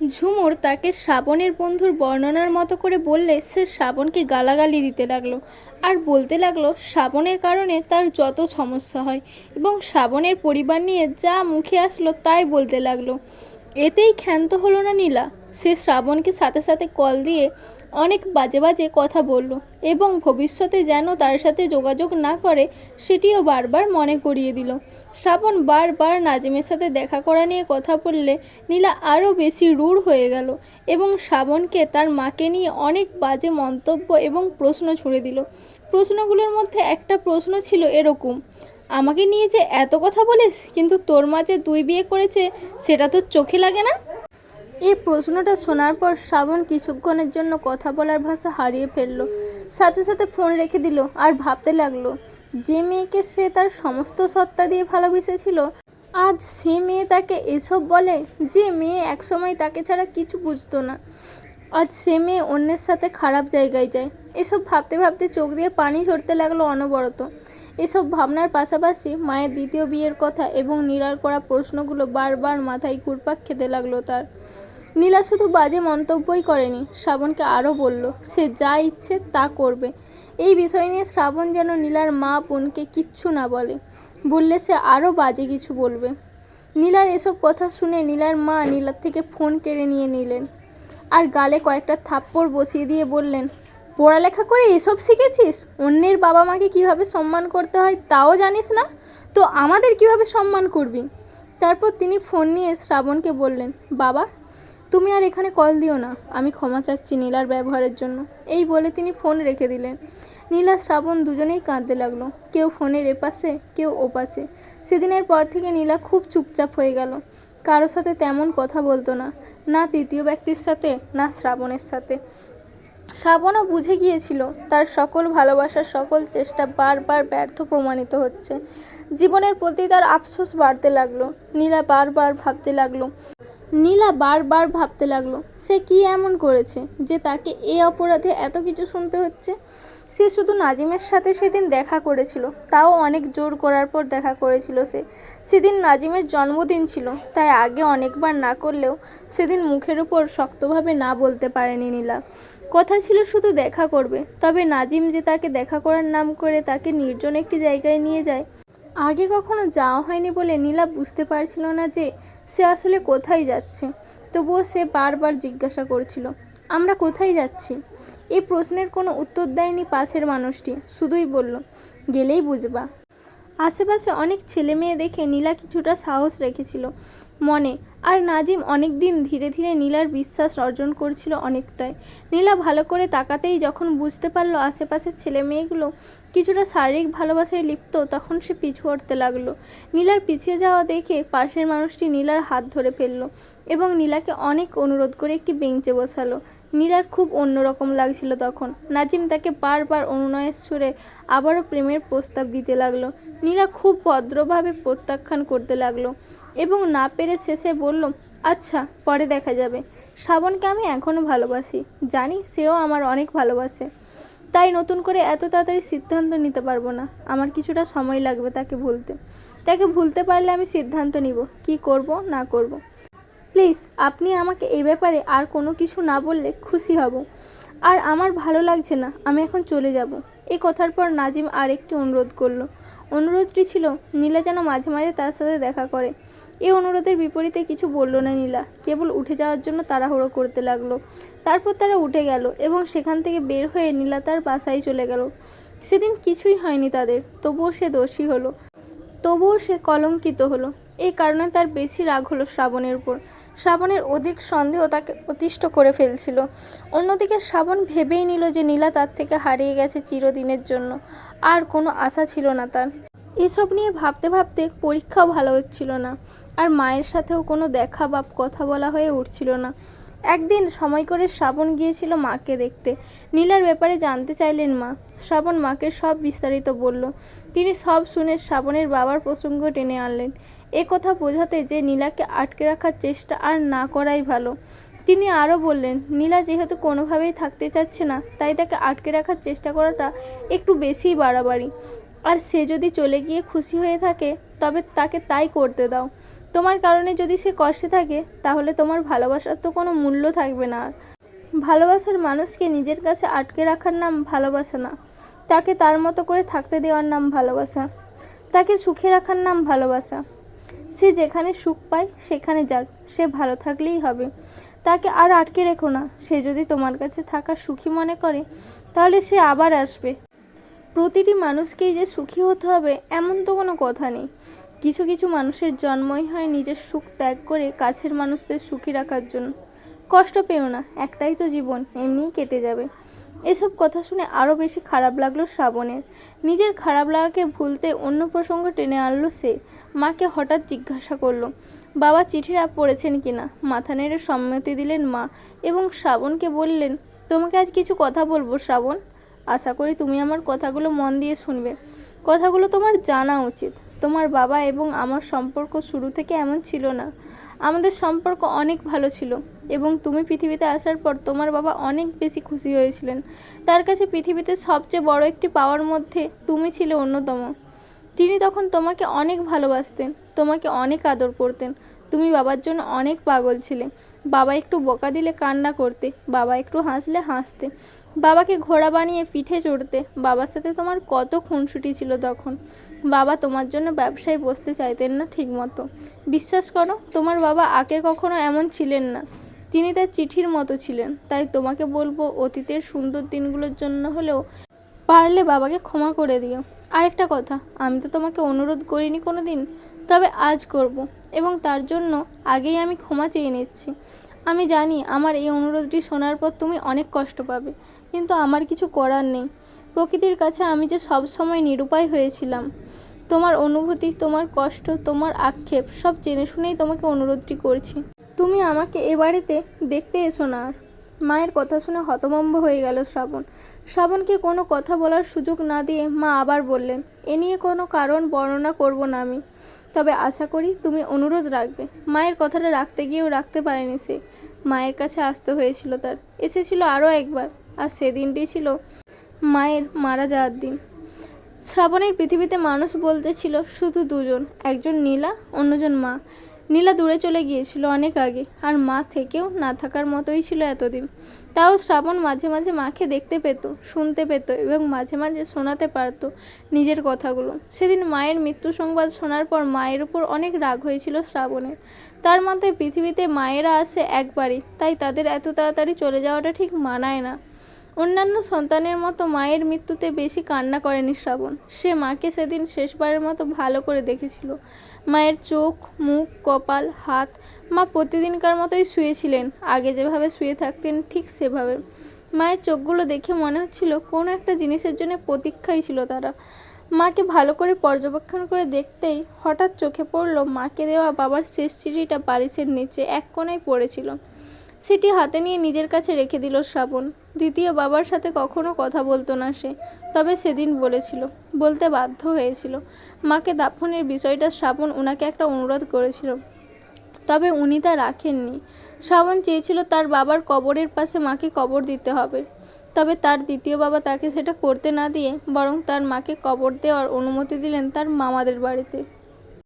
ঝুমুর তাকে শ্রাবণের বন্ধুর বর্ণনার মতো করে বললে সে শ্রাবণকে গালাগালি দিতে লাগলো আর বলতে লাগলো শ্রাবণের কারণে তার যত সমস্যা হয় এবং শ্রাবণের পরিবার নিয়ে যা মুখে আসলো তাই বলতে লাগলো। এতেই ক্ষান্ত হলো না নীলা। সে শ্রাবণকে সাথে সাথে কল দিয়ে অনেক বাজে বাজে কথা বলল এবং ভবিষ্যতে যেন তার সাথে যোগাযোগ না করে সেটিও বারবার মনে করিয়ে দিল। শ্রাবণ বারবার নাজিমের সাথে দেখা করা নিয়ে কথা বললে নীলা আরও বেশি রূঢ় হয়ে গেল এবং শ্রাবণকে তার মাকে নিয়ে অনেক বাজে মন্তব্য এবং প্রশ্ন ছুড়ে দিল। প্রশ্নগুলোর মধ্যে একটা প্রশ্ন ছিল এরকম, আমাকে নিয়ে যে এত কথা বলিস কিন্তু তোর মা যে 2 বিয়ে করেছে সেটা তোর চোখে লাগে না? এই প্রশ্নটা শোনার পর শ্রাবণ কিছুক্ষণের জন্য কথা বলার ভাষা হারিয়ে ফেলল। সাথে সাথে ফোন রেখে দিল আর ভাবতে লাগলো যে মেয়েকে সে তার সমস্ত সত্তা দিয়ে ভালোবেসেছিল আজ সে মেয়ে তাকে এসব বলে। যে মেয়ে একসময় তাকে ছাড়া কিছু বুঝতো না আজ সে মেয়ে অন্যের সাথে খারাপ জায়গায় যায়। এসব ভাবতে ভাবতে চোখ দিয়ে পানি ঝরতে লাগলো অনবরত। এসব ভাবনার পাশাপাশি মায়ের দ্বিতীয় বিয়ের কথা এবং নীলার করা প্রশ্নগুলো বারবার মাথায় ঘুরপাক খেতে লাগলো তার। নীলা শুধু বাজে মন্তব্যই করেনি, শ্রাবণকে আরও বলল সে যা ইচ্ছে তা করবে। এই বিষয় নিয়ে শ্রাবণ যেন নীলার মা বোনকে কিচ্ছু না বলে, বললে সে আরও বাজে কিছু বলবে। নীলার এসব কথা শুনে নীলার মা নীলার থেকে ফোন কেড়ে নিয়ে নিলেন আর গালে কয়েকটা থাপ্পড় বসিয়ে দিয়ে বললেন, পড়ালেখা করে এসব শিখেছিস? অন্যের বাবা মাকে কীভাবে সম্মান করতে হয় তাও জানিস না, তো আমাদের কিভাবে সম্মান করবি? তারপর তিনি ফোন নিয়ে শ্রাবণকে বললেন, বাবা তুমি আর এখানে কল দিও না, আমি ক্ষমা চাচ্ছি নীলার ব্যবহারের জন্য। এই বলে তিনি ফোন রেখে দিলেন। নীলা শ্রাবণ দুজনেই কাঁদতে লাগলো, কেউ ফোনের এপাশে কেউ ওপাশে। সেদিনের পর থেকে নীলা খুব চুপচাপ হয়ে গেল, কারোর সাথে তেমন কথা বলতো না, না তৃতীয় ব্যক্তির সাথে না শ্রাবণের সাথে। শ্রাবণও বুঝে গিয়েছিল তার সকল ভালোবাসার সকল চেষ্টা বারবার ব্যর্থ প্রমাণিত হচ্ছে। জীবনের প্রতি তার আফসোস বাড়তে লাগলো। নীলা বারবার ভাবতে লাগলো সে কি এমন করেছে যে তাকে এই অপরাধে এত কিছু শুনতে হচ্ছে। সে শুধু নাজিমের সাথে সেদিন দেখা করেছিল, তাও অনেক জোর করার পর দেখা করেছিল সে। সেদিন নাজিমের জন্মদিন ছিল, তাই আগে অনেকবার না করলেও সেদিন মুখের উপর শক্তভাবে না বলতে পারেনি নীলা। কথা ছিল শুধু দেখা করবে, তবে নাজিম যে তাকে দেখা করার নাম করে তাকে নির্জন একটি জায়গায় নিয়ে যায়, আগে কখনো যাওয়া হয়নি বলে নীলা বুঝতে পারছিল না যে সে আসলে কোথায় যাচ্ছে। তবুও সে বারবার জিজ্ঞাসা করছিল, আমরা কোথায় যাচ্ছি? এই প্রশ্নের কোনো উত্তর দেয়নি পাশের মানুষটি, শুধুই বলল, গেলেই বুঝবা। আশেপাশে অনেক ছেলে মেয়ে দেখে নীলা কিছুটা সাহস রেখেছিল মনে, আর নাজিম অনেক দিন ধীরে ধীরে নীলার বিশ্বাস অর্জন করছিল অনেকটাই। নীলা ভালো করে তাকাতেই যখন বুঝতে পারলো আশেপাশের ছেলে মেয়েগুলো কিছুটা শারীরিক ভালোবাসায় লিপ্ত, তখন সে পিছু হটতে লাগলো। নীলার পিছিয়ে যাওয়া দেখে পাশের মানুষটি নীলার হাত ধরে ফেললো এবং নীলাকে অনেক অনুরোধ করে একটি বেঞ্চে বসালো। নীলার খুব অন্যরকম লাগছিল তখন। নাজিম তাকে বারবার অনুনয়ের সুরে আবারও প্রেমের প্রস্তাব দিতে লাগলো। নীলা খুব ভদ্রভাবে প্রত্যাখ্যান করতে লাগলো এবং না পেরে শেষে বলল, আচ্ছা পরে দেখা যাবে। শ্রাবণকে আমি এখনও ভালোবাসি, জানি সেও আমার অনেক ভালোবাসে, তাই নতুন করে এত তাড়াতাড়ি সিদ্ধান্ত নিতে পারবো না। আমার কিছুটা সময় লাগবে তাকে ভুলতে পারলে আমি সিদ্ধান্ত নিব কি করব না করব। প্লিজ আপনি আমাকে এই ব্যাপারে আর কোনো কিছু না বললে খুশি হব। আর আমার ভালো লাগছে না, আমি এখন চলে যাব। এই কথার পর নাজিম আর একটি অনুরোধ করলো। অনুরোধটি ছিল নীলা যেন মাঝে মাঝে তার সাথে দেখা করে। এই অনুরোধের বিপরীতে কিছু বলল না নীলা, কেবল উঠে যাওয়ার জন্য তাড়াহুড়ো করতে লাগলো। তারপর তারা উঠে গেল এবং সেখান থেকে বের হয়ে নীলা তার বাসায় চলে গেল। সেদিন কিছুই হয়নি তাদের, তবুও সে দোষী হলো, তবুও সে কলঙ্কিত হলো। এই কারণে তার বেশি রাগ হলো শ্রাবণের উপর। শ্রাবণের অধিক সন্দেহ তাকে অতিষ্ঠ করে ফেলছিল। অন্যদিকে শ্রাবণ ভেবেই নিল যে নীলা তার থেকে হারিয়ে গেছে চিরদিনের জন্য, আর কোনো আশা ছিল না তার। এসব নিয়ে ভাবতে ভাবতে পরীক্ষাও ভালো হচ্ছিল না, আর মায়ের সাথেও কোনো দেখা বা কথা বলা হয়ে উঠছিল না। একদিন সময় করে শ্রাবণ গিয়েছিল মাকে দেখতে। নীলার ব্যাপারে জানতে চাইলেন মা। শ্রাবণ মাকে সব বিস্তারিত বলল। তিনি সব শুনে শ্রাবণের বাবার প্রসঙ্গ টেনে আনলেন, এ কথা বোঝাতে যে নীলাকে আটকে রাখার চেষ্টা আর না করাই ভালো। তিনি আরও বললেন, নীলা যেহেতু কোনোভাবেই থাকতে চাচ্ছে না, তাই তাকে আটকে রাখার চেষ্টা করাটা একটু বেশিই বাড়াবাড়ি। আর সে যদি চলে গিয়ে খুশি হয়ে থাকে তবে তাকে তাই করতে দাও, তোমার কারণে যদি সে কষ্টে থাকে তাহলে তোমার ভালোবাসার তো কোনো মূল্য থাকবে না আর। ভালোবাসার মানুষকে নিজের কাছে আটকে রাখার নাম ভালোবাসা না, তাকে তার মতো করে থাকতে দেওয়ার নাম ভালোবাসা, তাকে সুখে রাখার নাম ভালোবাসা। সে যেখানে সুখ পায় সেখানে যাক, সে ভালো থাকলেই হবে, তাকে আর আটকে রেখো না। সে যদি তোমার কাছে থাকা সুখী মনে করে তাহলে সে আবার আসবে। প্রতিটি মানুষকেই যে সুখী হতে হবে এমন তো কোনো কথা নেই। কিছু কিছু মানুষের জন্মই হয় নিজের সুখ ত্যাগ করে কাছের মানুষদের সুখী রাখার জন্য। কষ্ট পেও না, একটাই তো জীবন, এমনিই কেটে যাবে। এসব কথা শুনে আরও বেশি খারাপ লাগলো শ্রাবণের। নিজের খারাপ লাগাকে ভুলতে অন্য প্রসঙ্গ টেনে আনলো সে। মাকে হঠাৎ জিজ্ঞাসা করলো বাবা চিঠিটা পড়েছেন কিনা। মাথা নেড়ে সম্মতি দিলেন মা এবং শ্রাবণকে বললেন, তোমাকে আজ কিছু কথা বলবো শ্রাবণ, আশা করি তুমি আমার কথাগুলো মন দিয়ে শুনবে। কথাগুলো তোমার জানা উচিত। তোমার বাবা এবং আমার সম্পর্ক শুরু থেকে এমন ছিল না। আমাদের সম্পর্ক অনেক ভালো ছিল এবং তুমি পৃথিবীতে আসার পর তোমার বাবা অনেক বেশি খুশি হয়েছিলেন। তার কাছে পৃথিবীতে সবচেয়ে বড় একটি পাওয়ার মধ্যে তুমি ছিলে অন্যতম। তিনি তখন তোমাকে অনেক ভালোবাসতেন, তোমাকে অনেক আদর করতেন। তুমি বাবার জন্য অনেক পাগল ছিলে। বাবা একটু বকা দিলে কান্না করতে, বাবা একটু হাসলে হাসতে, বাবাকে ঘোড়া বানিয়ে পিঠে চড়তে। বাবার সাথে তোমার কত খুনসুটি ছিল তখন। বাবা তোমার জন্য ব্যবসায় বসতে চাইতেন না ঠিকমতো। বিশ্বাস করো, তোমার বাবা আগে কখনো এমন ছিলেন না। তিনি তার চিঠির মতো ছিলেন। তাই তোমাকে বলবো, অতীতের সুন্দর দিনগুলোর জন্য হলেও পারলে বাবাকে ক্ষমা করে দিও। আরেকটা কথা, আমি তো তোমাকে অনুরোধ করিনি কোনো দিন, তবে আজ করব এবং তার জন্য আগেই আমি ক্ষমা চেয়ে নিচ্ছি। আমি জানি আমার এই অনুরোধটি শোনার পর তুমি অনেক কষ্ট পাবে, কিন্তু আমার কিছু করার নেই। প্রকৃতির কাছে আমি যে সব সময় নিরুপায় হয়েছিলাম। তোমার অনুভূতি, তোমার কষ্ট, তোমার আক্ষেপ সব জেনে শুনেই তোমাকে অনুরোধটি করছি। তুমি আমাকে এ বাড়িতে দেখতে এসো না আর। মায়ের কথা শুনে হতভম্ব হয়ে গেল শ্রাবণ। শ্রাবণকে কোনো কথা বলার সুযোগ না দিয়ে মা আবার বললেন, এ নিয়ে কোনো কারণ বর্ণনা করব না আমি, তবে আশা করি তুমি অনুরোধ রাখবে। মায়ের কথাটা রাখতে গিয়েও রাখতে পারেনি সে। মায়ের কাছে আসতে হয়েছিল তার। এসেছিল আরও একবার, আর সেদিনটি ছিল মায়ের মারা যাওয়ার দিন। শ্রাবণের পৃথিবীতে মানুষ বলতে ছিল শুধু দুজন, একজন নীলা, অন্যজন মা। নীলা দূরে চলে গিয়েছিল অনেক আগে, আর মা থেকেও না থাকার মতোই ছিল এতদিন। তাও শ্রাবণ মাঝে মাঝে মাকে দেখতে পেত, শুনতে পেত এবং মাঝে মাঝে শোনাতে পারত নিজের কথাগুলো। সেদিন মায়ের মৃত্যু সংবাদ শোনার পর মায়ের উপর অনেক রাগ হয়েছিল শ্রাবণের। তার মতে পৃথিবীতে মায়েরা আসে একবারই, তাই তাদের এত তাড়াতাড়ি চলে যাওয়াটা ঠিক মানায় না। অন্যান্য সন্তানের মতো মায়ের মৃত্যুতে বেশি কান্না করেনি শ্রাবণ। সে মাকে সেদিন শেষবারের মতো ভালো করে দেখেছিল। মায়ের চোখ, মুখ, কপাল, হাত। মা প্রতিদিনকার মতোই শুয়েছিলেন, আগে যেভাবে শুয়ে থাকতেন ঠিক সেভাবে। মায়ের চোখগুলো দেখে মনে হচ্ছিল কোনো একটা জিনিসের জন্য প্রতীক্ষায় ছিল তারা। মাকে ভালো করে পর্যবেক্ষণ করে দেখতেই হঠাৎ চোখে পড়ল মাকে দেওয়া বাবার শেষ চিঠিটা বালিশের নিচে এক কোণায় পড়েছিল। সেটি হাতে নিয়ে নিজের কাছে রেখে দিল শ্রাবণ। দ্বিতীয় বাবার সাথে কখনো কথা বলতো না সে, তবে সেদিন বলেছিল, বলতে বাধ্য হয়েছিল। মাকে দাফনের বিষয়টা শ্রাবণ ওনাকে একটা অনুরোধ করেছিল, তবে উনি তা রাখেননি। শ্রাবণ চেয়েছিল তার বাবার কবরের পাশে মাকে কবর দিতে হবে, তবে তার দ্বিতীয় বাবা তাকে সেটা করতে না দিয়ে বরং তার মাকে কবর দেওয়ার অনুমতি দিলেন তার মামাদের বাড়িতে।